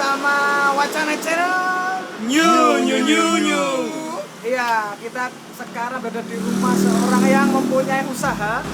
bersama Wacana Channel. New. Iya, kita sekarang berada di rumah seorang yang mempunyai usaha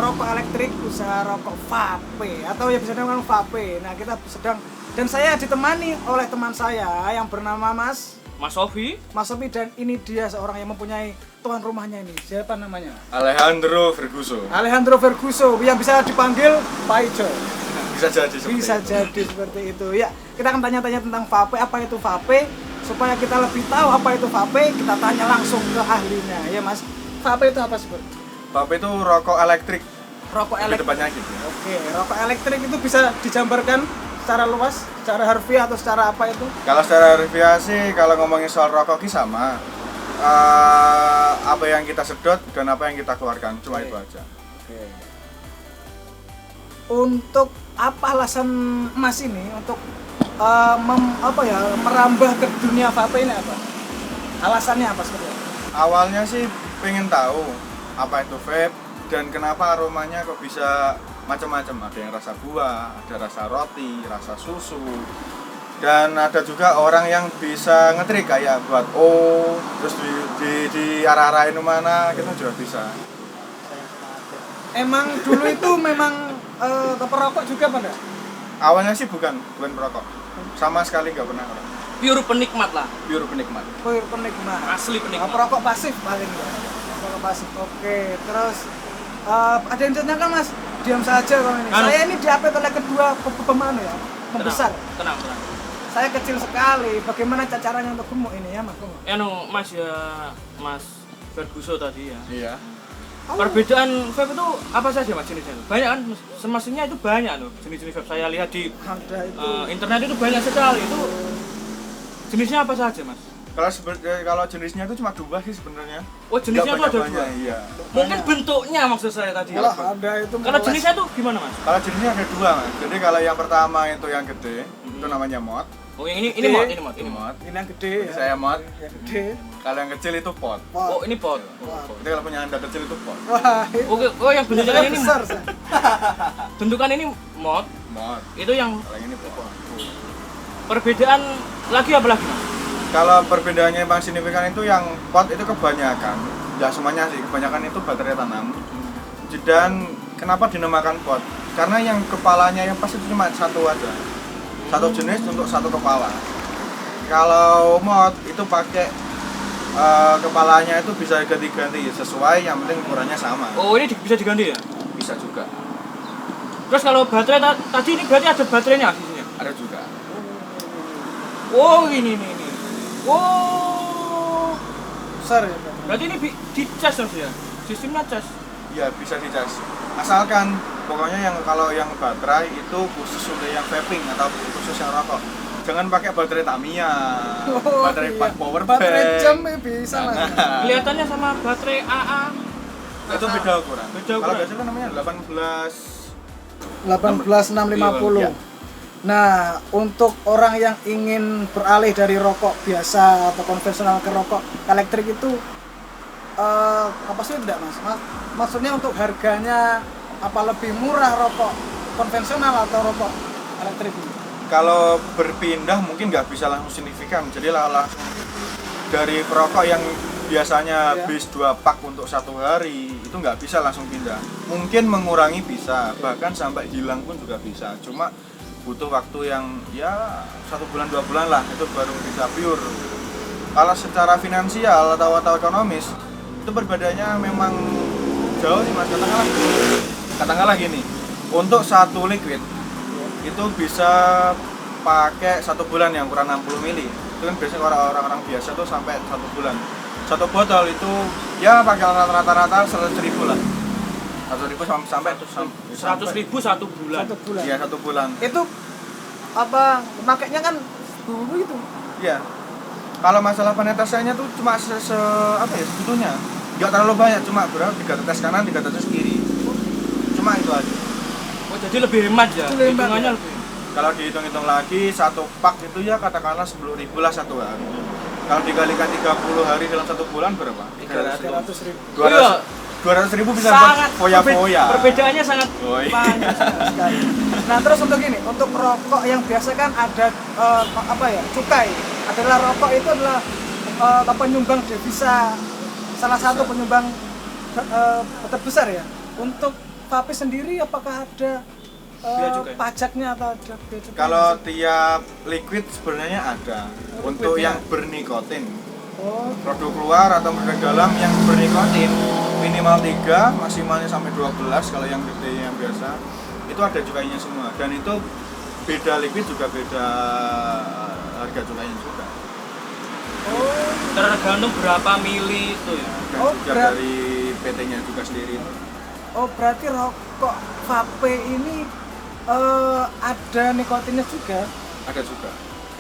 rokok elektrik, usaha rokok vape atau ya bisa dengan vape. Nah, kita sedang dan saya ditemani oleh teman saya yang bernama Mas Sofi dan ini dia seorang yang mempunyai tuan rumahnya ini. Siapa namanya? Alejandro Verguso yang bisa dipanggil Pak Ijo. Bisa jadi seperti itu. Ya, kita akan tanya-tanya tentang vape, apa itu vape, supaya kita lebih tahu apa itu vape, kita tanya langsung ke ahlinya. Ya, Mas. Vape itu apa sih, Bro? Vape itu rokok elektrik. Rokok elektrik. Depannya gitu. Oke, rokok elektrik itu bisa digambarkan secara luas, secara harfiah atau secara apa itu? Kalau secara harfiah sih, kalau ngomongin soal rokok sama. Apa yang kita sedot dan apa yang kita keluarkan, cuma itu aja. Oke. Untuk apa alasan Mas ini untuk merambah ke dunia vape ini apa? Alasannya apa sebenarnya? Awalnya sih pengen tahu apa itu vape dan kenapa aromanya kok bisa macam-macam. Ada yang rasa buah, ada rasa roti, rasa susu. Dan ada juga orang yang bisa ngetrik kayak buat terus di arah-arahin mana kita juga bisa. Emang dulu itu memang perokok juga pada? Awalnya sih bukan perokok. Sama sekali nggak pernah. pure penikmat lah. Pure penikmat. Asli penikmat. Perokok pasif paling ya. Perokok pasif. Oke, terus ada yang ditanyakan Mas? Diam saja kalau ini. Saya ini diapit oleh kedua pemanu ya, membesar. Tenang. Saya kecil sekali. Bagaimana caranya untuk gemuk ini ya, Mas? Mas Verguso tadi ya. Iya. Perbedaan vape itu apa saja Mas jenisnya? Banyak kan? Semestinya itu banyak loh jenis-jenis vape. Saya lihat di internet itu banyak sekali. Itu jenisnya apa saja Mas? Kalau jenisnya itu cuma dua sih sebenarnya. Oh, jenisnya itu ada dua. Iya. Mungkin bentuknya maksud saya tadi. Ada itu. Kalau jenisnya itu gimana Mas? Kalau jenisnya ada dua Mas. Jadi kalau yang pertama itu yang gede, itu namanya mod. Oh, yang ini mod. Ini yang gede. Saya mod. Yang gede. Kalau yang kecil itu pot. Oh, ini pot. Jadi kalau punya Anda kecil itu pot. Wah. Oh, yang bentukan ini besar. bentukan ini mod. Mod. Itu yang Kalau yang ini pot. perbedaan lagi apa lagi Mas? Kalau perbedaannya yang paling signifikan itu yang pot itu kebanyakan, ya semuanya sih, kebanyakan itu baterai tanam. Dan kenapa dinamakan pot? Karena yang kepalanya yang pas itu cuma satu aja. Satu jenis untuk satu kepala. Kalau mod itu pakai kepalanya itu bisa ganti-ganti sesuai, yang penting ukurannya sama. Oh, ini bisa diganti ya? Bisa juga. Terus kalau baterai tadi ini berarti ada baterainya di sini? Ada juga. Oh, ini. Oh. Besar ya, Pak. Berarti ini di cas Mas ya? Sistemnya cas. Ya bisa dicas. Asalkan pokoknya kalau yang baterai itu khusus untuk yang vaping atau khusus yang rokok. Jangan pakai baterai Tamiya, baterai power bank. Baterai jam bisa Mas. Kelihatannya sama baterai AA. Itu beda ukuran. Kalau biasanya kan namanya 18650. Iya. Nah, untuk orang yang ingin beralih dari rokok biasa atau konvensional ke rokok elektrik itu apa sih tidak Mas? Maksudnya untuk harganya apa lebih murah rokok konvensional atau rokok elektrik ini? Kalau berpindah mungkin nggak bisa langsung signifikan. Jadi langsung dari perokok yang biasanya habis 2 pak untuk 1 hari itu nggak bisa langsung pindah. Mungkin mengurangi bisa, bahkan sampai hilang pun juga bisa. Cuma butuh waktu yang ya 1 bulan 2 bulan lah itu baru bisa pure. Kalau secara finansial atau ekonomis itu perbedaannya memang jauh sih Mas. Katakanlah gini, untuk 1 liquid itu bisa pakai 1 bulan yang ukuran 60 mili. Itu kan biasanya orang-orang biasa tuh sampai 1 bulan. 1 botol itu ya pakai rata-rata 100.000 lah. 100.000 sampai 100.000 1 bulan. 1 bulan. Iya, 1 bulan. Itu apa makanya kan dulu itu. Iya. Kalau masalah penetesannya tuh cuma sebetulnya nggak terlalu banyak, cuma berapa 3 tetes kanan 3 tetes kiri. Cuma itu aja. Oh, jadi lebih hemat ya? Hitungannya lebih. Kalau dihitung-hitung lagi 1 pak itu ya katakanlah 10.000 lah 1 hari. Kalau dikalikan 30 hari dalam 1 bulan berapa? 300.000. 200.000 bisa Sangat buat foya-foya. Perbedaannya sangat Oh, iya. banyak sekali. Nah terus untuk ini, untuk rokok yang biasa kan ada cukai. Adalah rokok itu adalah penyumbang devisa, salah satu penyumbang terbesar ya. Untuk vape sendiri apakah ada pajaknya atau ada bea cukai? Kalau tiap liquid sebenarnya ada untuk ya? yang bernikotin. Produk luar atau produk dalam yang bernikotin minimal 3, maksimalnya sampai 12 kalau yang gede yang biasa. Itu ada cukainya semua dan itu beda liquid juga beda harga cukainya juga. Tergantung berapa mili itu ya. Dan juga dari PT-nya juga sendiri. Berarti rokok vape ini ada nikotinnya juga? Ada juga.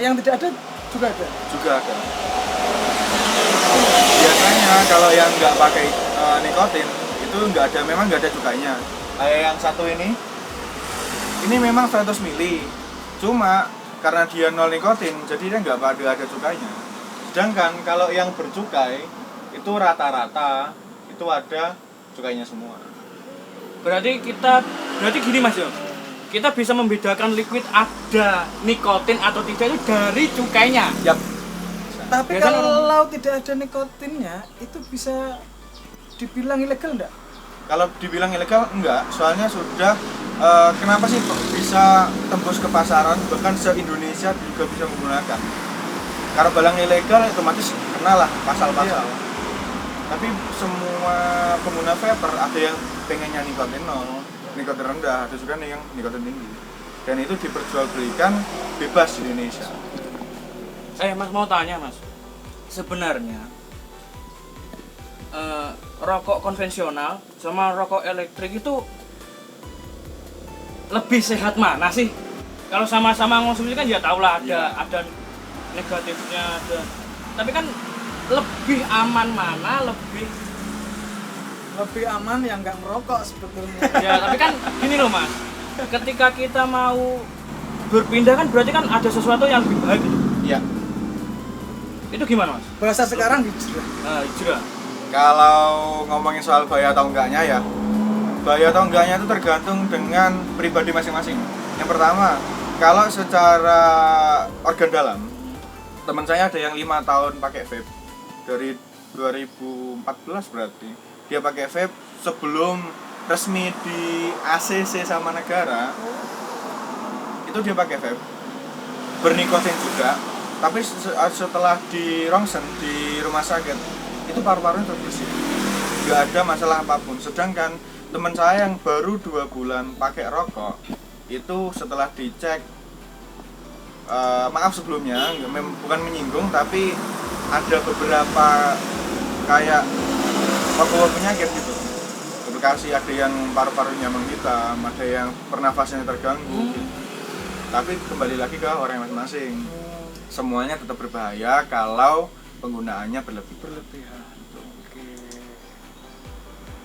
Yang tidak ada juga ada? Juga ada. Biasanya kalau yang nggak pakai nikotin itu memang nggak ada cukainya. Kayak yang satu ini memang 100 mili. Cuma karena dia nol nikotin, jadi dia nggak ada cukainya. Sedangkan kalau yang bercukai itu rata-rata itu ada cukainya semua. Berarti gini Mas Yo. Kita bisa membedakan liquid ada nikotin atau tidak itu dari cukainya. Yap. Tapi kalau tidak ada nikotinnya, itu bisa dibilang ilegal enggak? Kalau dibilang ilegal enggak, soalnya sudah kenapa sih kok bisa tembus ke pasaran, bahkan se-Indonesia juga bisa menggunakan. Karena barang ilegal otomatis kenalah pasal-pasal. Iya. Tapi semua pengguna vapor ada yang pengennya nikotin nol, nikotin rendah, ada juga yang nikotin tinggi. Dan itu diperjualbelikan bebas di Indonesia. Mas mau tanya Mas, sebenarnya rokok konvensional sama rokok elektrik itu lebih sehat mana sih? Kalau sama-sama ngonsumsi kan ya tau lah ada negatifnya ada. Tapi kan lebih aman mana? Lebih aman yang nggak merokok sebetulnya. Ya tapi kan gini loh Mas, ketika kita mau berpindah kan berarti kan ada sesuatu yang lebih baik gitu. Iya. Itu gimana Mas? Bahasa sekarang hijrah. Hijrah. Kalau ngomongin soal bahaya atau enggaknya ya, bahaya atau enggaknya itu tergantung dengan pribadi masing-masing. Yang pertama, kalau secara organ dalam, teman saya ada yang 5 tahun pakai vape dari 2014 berarti. Dia pakai vape sebelum resmi di ACC sama negara. Itu dia pakai vape. Bernikotin juga. Tapi setelah di rongsen di rumah sakit itu paru-parunya terbersih, nggak ada masalah apapun. Sedangkan teman saya yang baru 2 bulan pakai rokok itu setelah dicek, maaf sebelumnya bukan menyinggung, tapi ada beberapa kayak pembawa penyakit gitu. Bekasi ada yang paru-parunya menghitam, ada yang pernafasannya terganggu. Gitu. Tapi kembali lagi ke orang masing-masing. Semuanya tetap berbahaya kalau penggunaannya berlebihan. Oke.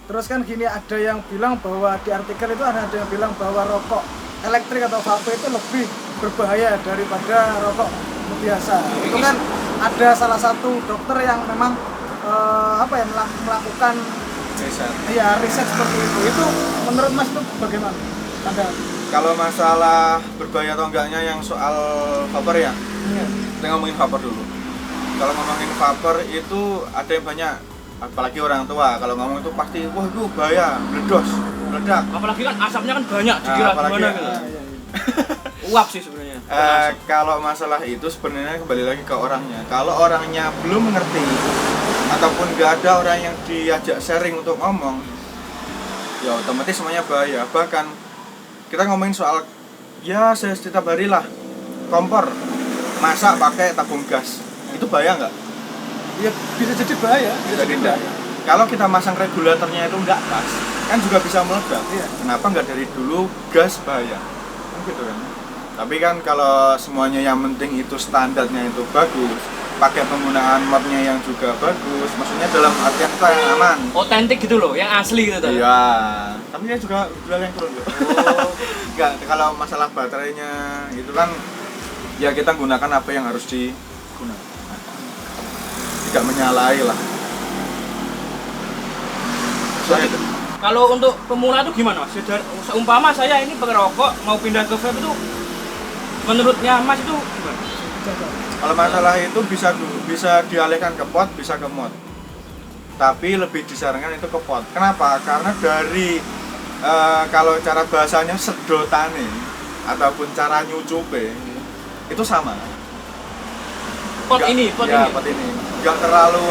Terus kan gini, ada yang bilang bahwa di artikel itu ada yang bilang bahwa rokok elektrik atau vape itu lebih berbahaya daripada rokok biasa. Itu kan ada salah satu dokter yang memang melakukan riset seperti itu. Itu menurut Mas itu bagaimana? Kalau masalah berbahaya atau enggaknya yang soal vapor ya? Kita ngomongin vapor dulu. Kalau ngomongin vapor itu ada yang banyak, apalagi orang tua kalau ngomong itu pasti wah itu bahaya, meledak. Apalagi kan asapnya kan banyak dikira gimana gitu. Uap sih sebenarnya. Kalau masalah itu sebenarnya kembali lagi ke orangnya. Kalau orangnya belum mengerti ataupun nggak ada orang yang diajak sharing untuk ngomong, ya otomatis semuanya bahaya. Bahkan kita ngomongin soal ya setiap hari lah kompor masak pakai tabung gas, itu bahaya nggak? Ya bisa jadi bahaya. Bisa jadi bahaya. Kalau kita masang regulatornya itu nggak pas, kan juga bisa meledak. Iya. Kenapa nggak dari dulu gas bahaya? Kan gitu kan. Tapi kan kalau semuanya yang penting itu standarnya itu bagus, pakai penggunaan modnya yang juga bagus, maksudnya dalam artian kita yang aman, otentik gitu loh, yang asli gitu. Iya. Tapi dia juga jual yang turun. Enggak, kalau masalah baterainya itu kan ya kita gunakan apa yang harus digunakan. Tidak menyalahi lah. Kalau untuk pemula itu gimana Mas? Seumpama saya ini perokok mau pindah ke vape itu menurutnya Mas itu gimana? Kalau masalah itu bisa dialihkan ke pot, bisa ke mod. Tapi lebih disarankan itu ke pot. Kenapa? Karena dari kalau cara bahasanya sedotane ataupun cara nyucupe itu sama. Pot ini. Pot ini. Nggak terlalu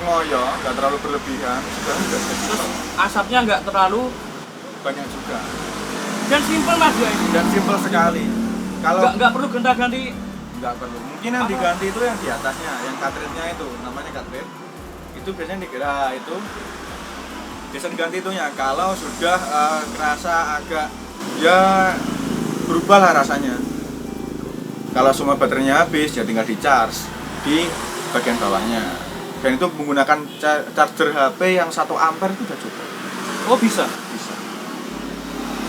ngoyo, nggak terlalu berlebihan, sudah Terus asapnya nggak terlalu banyak juga. dan simple Mas ya ini. Dan simple sekali. Kalau Nggak perlu gonta-ganti. nggak perlu. Mungkin yang diganti itu yang di atasnya, yang cartridge-nya itu, namanya cartridge. Itu biasanya dikira itu biasa diganti itunya. Kalau sudah kerasa agak ya berubah lah rasanya. Kalau semua baterainya habis, ya tinggal di charge di bagian bawahnya. Dan itu menggunakan charger HP yang 1 ampere itu udah cukup. Oh bisa.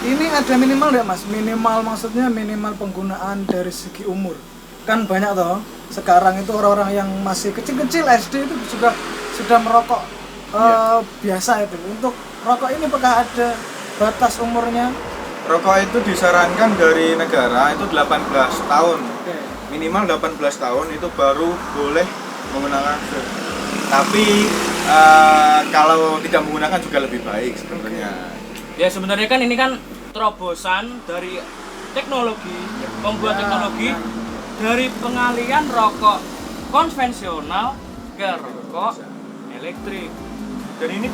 Ini ada minimal nggak Mas? Minimal maksudnya minimal penggunaan dari segi umur. Kan banyak toh sekarang itu orang-orang yang masih kecil-kecil SD itu juga sudah merokok biasa itu. Untuk rokok ini apakah ada batas umurnya? Rokok itu disarankan dari negara itu 18 tahun. Oke. Minimal 18 tahun itu baru boleh menggunakan vape. Tapi kalau tidak menggunakan juga lebih baik sebenarnya. Ya sebenarnya kan ini kan terobosan dari teknologi, pembuat teknologi dari pengalian rokok konvensional ke rokok elektrik. Dan ini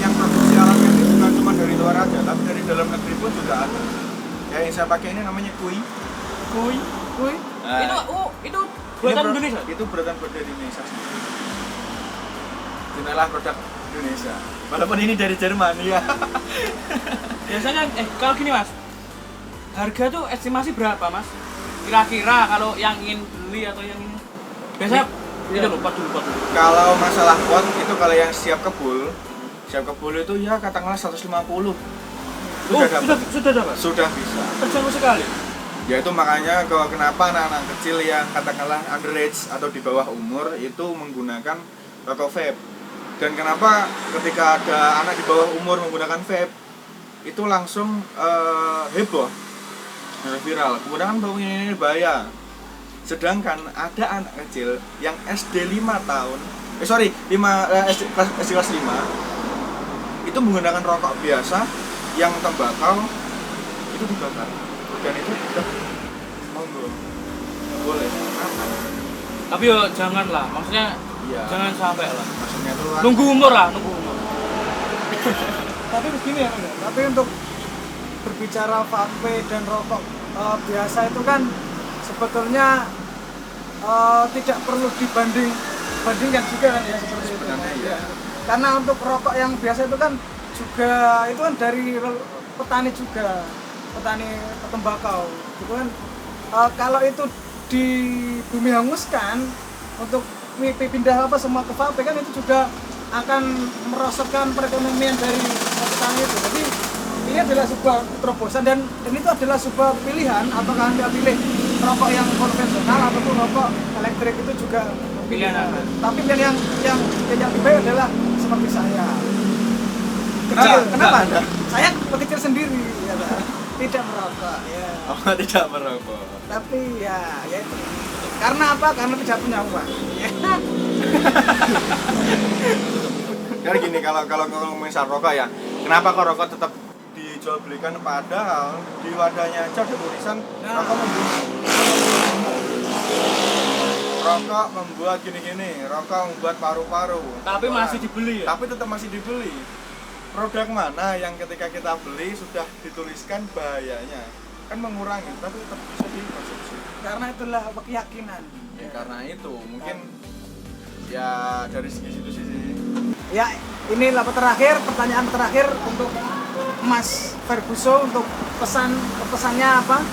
yang produksi alatnya ini bukan cuma dari luar aja, tapi dari dalam negeri pun juga ada. Ya yang saya pakai ini namanya Kui. Itu buatan Ini Indonesia. Itu buatan Indonesia sendiri. Inilah produk Indonesia. Walaupun ini dari Jerman ya. Biasanya kalau gini Mas, harga tuh estimasi berapa Mas? Kira-kira kalau yang ingin beli atau yang ini biasanya itu lupa dulu. Kalau masalah pot itu kalau yang siap kebul itu ya katakanlah 150. Sudah dapat. Sudah bisa. Terjangkau sekali. Ya itu makanya kenapa anak-anak kecil yang katakanlah underage atau di bawah umur itu menggunakan rokok vape. Dan kenapa ketika ada anak di bawah umur menggunakan vape itu langsung heboh, viral. Kemudian bau ini bahaya. Sedangkan ada anak kecil yang SD 5 tahun, SD kelas 5 itu menggunakan rokok biasa yang tembakau itu dibakar. Dan itu udah monggo. Boleh. Tapi yo janganlah, maksudnya Iya. jangan sampai lah. Maksudnya itu Nunggu umur. Tapi begini ya, tapi untuk berbicara vape dan rokok biasa itu kan sebetulnya tidak perlu dibandingkan juga kan ya seperti itu. Sebenarnya iya. Karena untuk rokok yang biasa itu kan juga itu kan dari petani juga, petani tembakau. Itu kan kalau itu di bumi hanguskan untuk pindah semua ke vape kan itu juga akan merosotkan perekonomian dari petani itu. Jadi ini adalah sebuah terobosan dan ini itu adalah sebuah pilihan apakah Anda pilih rokok yang konvensional ataupun rokok elektrik itu juga Pilihan Anda. Tapi pilihan yang lebih baik adalah seperti saya. Kecil, kenapa Anda? Saya kecil sendiri ya, tidak merokok ya. Oh, tidak merokok. Tapi ya itu. Karena apa? Karena tidak punya uang. Ya. Jadi gini kalau ngomongin soal rokok ya, kenapa kok rokok tetap dijual belikan padahal di wadahnya aja ada tulisan rokok membunuh. Rokok membuat gini-gini, rokok membuat paru-paru. Tapi masih dibeli ya? Tapi tetap masih dibeli. Produk mana yang ketika kita beli sudah dituliskan bahayanya? Kan mengurangi, tapi tetap bisa dikonsumsi. Karena itulah keyakinan. Ya, karena itu mungkin ya dari segi situ sih. Ya, ini pertanyaan terakhir untuk Mas Ferguso untuk pesannya apa?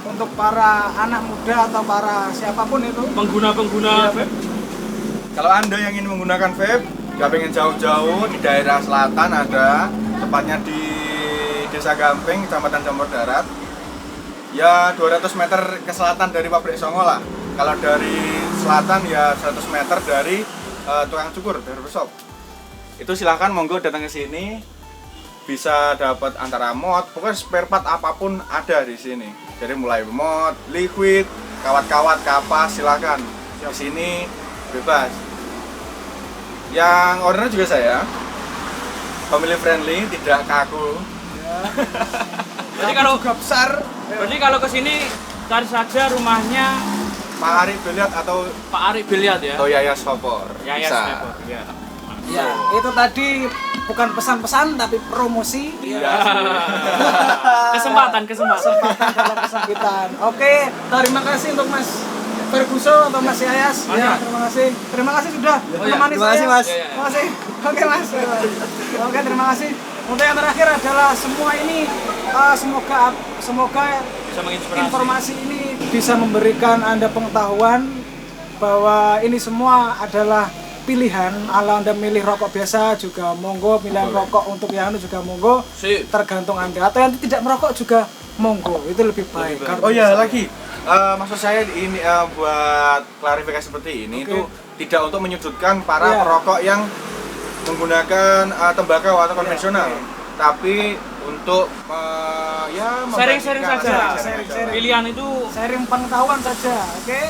Untuk para anak muda atau para siapapun itu Pengguna vape. Kalau Anda yang ingin menggunakan vape, nggak pengen jauh-jauh di daerah selatan ada, tepatnya di Desa Gamping, Kecamatan Jamur Darat. Ya 200 meter ke selatan dari pabrik Songo lah. Kalau dari selatan ya 100 meter dari tukang cukur, dari shop. itu silahkan monggo datang ke sini, bisa dapat antara mod, pokoknya spare part apapun ada di sini. Jadi mulai mod, liquid, kawat-kawat, kapas, silahkan ke sini bebas. Yang owner juga saya, family friendly, tidak kaku. Ya. Jadi kalau juga besar. berarti kalau ke sini cari saja rumahnya Pak Ari Biliat atau Pak Ari Biliat ya. Yayas Vapor. Yayas Bisa. Vapor. Ya. Ya, itu tadi bukan pesan-pesan tapi promosi. Iya. Kesempatan. Kesempatan dalam kesempitan. Oke, terima kasih untuk Mas Ferguson atau Mas Yayas. Ya, terima kasih sudah menemani terima kasih, saya. Mas. Terima kasih. Oke, Mas. Oke, terima kasih. Untuk yang terakhir adalah semua ini semoga Bisa menginspirasi. informasi ini bisa memberikan Anda pengetahuan bahwa ini semua adalah pilihan. Kalau Anda milih rokok biasa juga monggo, pilihan rokok untuk yang anu juga monggo, Sip. tergantung Anda. Atau yang tidak merokok juga monggo, itu lebih baik. baik. Oh ya lagi, maksud saya ini buat klarifikasi seperti ini Oke. itu tidak untuk menyudutkan para Iya. perokok yang menggunakan tembakau atau konvensional, Iya. tapi untuk Sharing-sharing saja. Sharing-sharing. Pilihan itu Sharing pengetahuan saja, oke?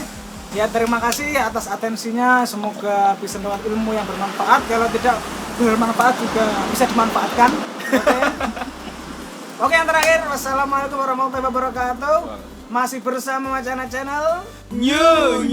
Ya terima kasih atas atensinya, semoga bisa mendapat ilmu yang bermanfaat. Kalau tidak bermanfaat juga bisa dimanfaatkan. Oke. Oke, yang terakhir, wassalamualaikum warahmatullahi wabarakatuh. Masih bersama Wacana Channel. New.